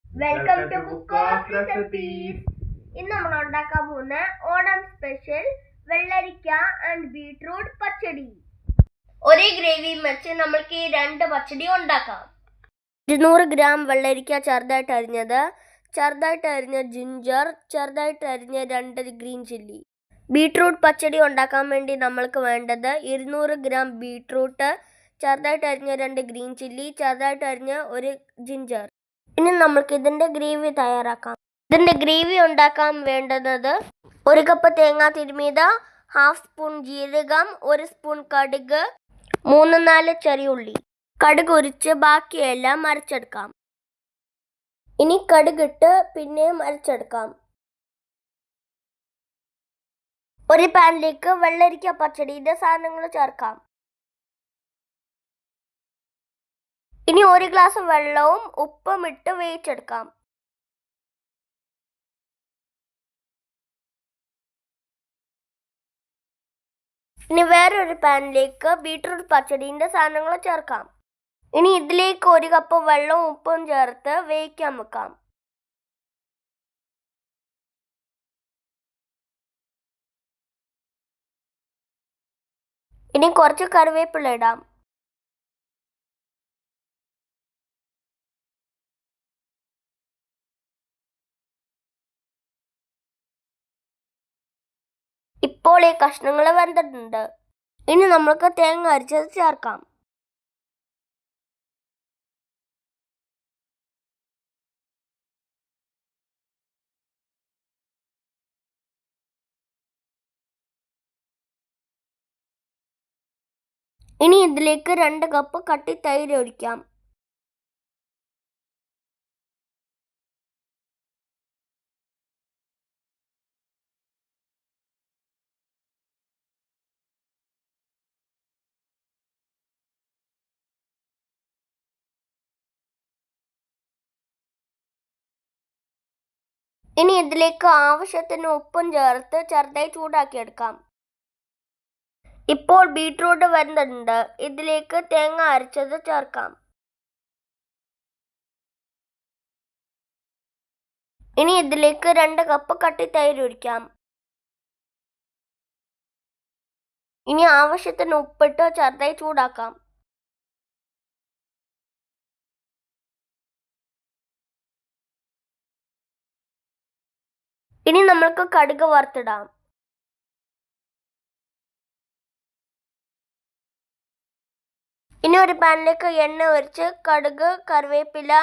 Welcome to book of recipes. ഇന്ന് നമ്മൾ ഉണ്ടാക്കാൻ പോകുന്ന ഓണം സ്പെഷ്യൽ വെള്ളരിക്ക ആൻഡ് ബീട്രൂട്ട് പച്ചടി. ഒരേ ഗ്രേവിയും വെച്ച് നമ്മൾക്ക് ഈ രണ്ട് പച്ചടി ഉണ്ടാക്കാം. 200 ഗ്രാം വെള്ളരിക്ക ചെറുതായിട്ട് അരിഞ്ഞ ജിഞ്ചർ, ചെറുതായിട്ട് അരിഞ്ഞ 2 ഗ്രീൻ ചില്ലി. ബീട്രൂട്ട് പച്ചടി ഉണ്ടാക്കാൻ വേണ്ടി നമ്മൾക്ക് വേണ്ടത് 200 ഗ്രാം ബീട്രൂട്ട്, ചെറുതായിട്ട് അരിഞ്ഞ 2 ഗ്രീൻ ചില്ലി, ചെറുതായിട്ട് അരിഞ്ഞ 1 ജിഞ്ചർ. ഇനി നമുക്ക് ഇതിൻ്റെ ഗ്രേവി തയ്യാറാക്കാം. ഇതിൻ്റെ ഗ്രേവി ഉണ്ടാക്കാൻ വേണ്ടുന്നത് 1 കപ്പ് തേങ്ങ തിരുമിയത്, 1/2 സ്പൂൺ ജീരകം, 1 സ്പൂൺ കടുക്, 3-4 ചെറിയ ഉള്ളി. കടുക് ഉരിച്ച് ബാക്കിയെല്ലാം അരച്ചെടുക്കാം. ഇനി കടുകിട്ട് പിന്നെയും അരച്ചെടുക്കാം. ഒരു പാനിലേക്ക് വെള്ളരിക്ക പച്ചടിയുടെ സാധനങ്ങൾ ചേർക്കാം. ഇനി 1 ഗ്ലാസ് വെള്ളവും ഉപ്പും ഇട്ട് വേവിച്ചെടുക്കാം. ഇനി വേറൊരു പാനിലേക്ക് ബീട്രൂട്ട് പച്ചടിൻ്റെ സാധനങ്ങൾ ചേർക്കാം. ഇനി ഇതിലേക്ക് 1 കപ്പ് വെള്ളവും ഉപ്പും ചേർത്ത് വേവിക്കാൻ വെക്കാം. ഇനി കുറച്ച് കറിവേപ്പില ഇടാം. ഇപ്പോൾ ഈ കഷ്ണങ്ങൾ വെന്തിട്ടുണ്ട്. ഇനി നമുക്ക് തേങ്ങ അരച്ചത് ചേർക്കാം. ഇനി ഇതിലേക്ക് 2 കപ്പ് കട്ടി തൈര് ഒഴിക്കാം. ഇനി ഇതിലേക്ക് ആവശ്യത്തിന് ഉപ്പും ചേർത്ത് ചെറുതായി ചൂടാക്കിയെടുക്കാം. ഇപ്പോൾ ബീട്രൂട്ട് വെന്തിട്ടുണ്ട്. ഇതിലേക്ക് തേങ്ങ അരച്ചത് ചേർക്കാം. ഇനി ഇതിലേക്ക് 2 കപ്പ് കട്ടി തൈര് ഒഴിക്കാം. ഇനി ആവശ്യത്തിന് ഉപ്പിട്ട് ചെറുതായി ചൂടാക്കാം. ഇനി നമ്മൾക്ക് കടുക് വറുത്തിടാം. ഇനി ഒരു പാനിലേക്ക് എണ്ണ ഒഴിച്ച് കടുക്, കറിവേപ്പില,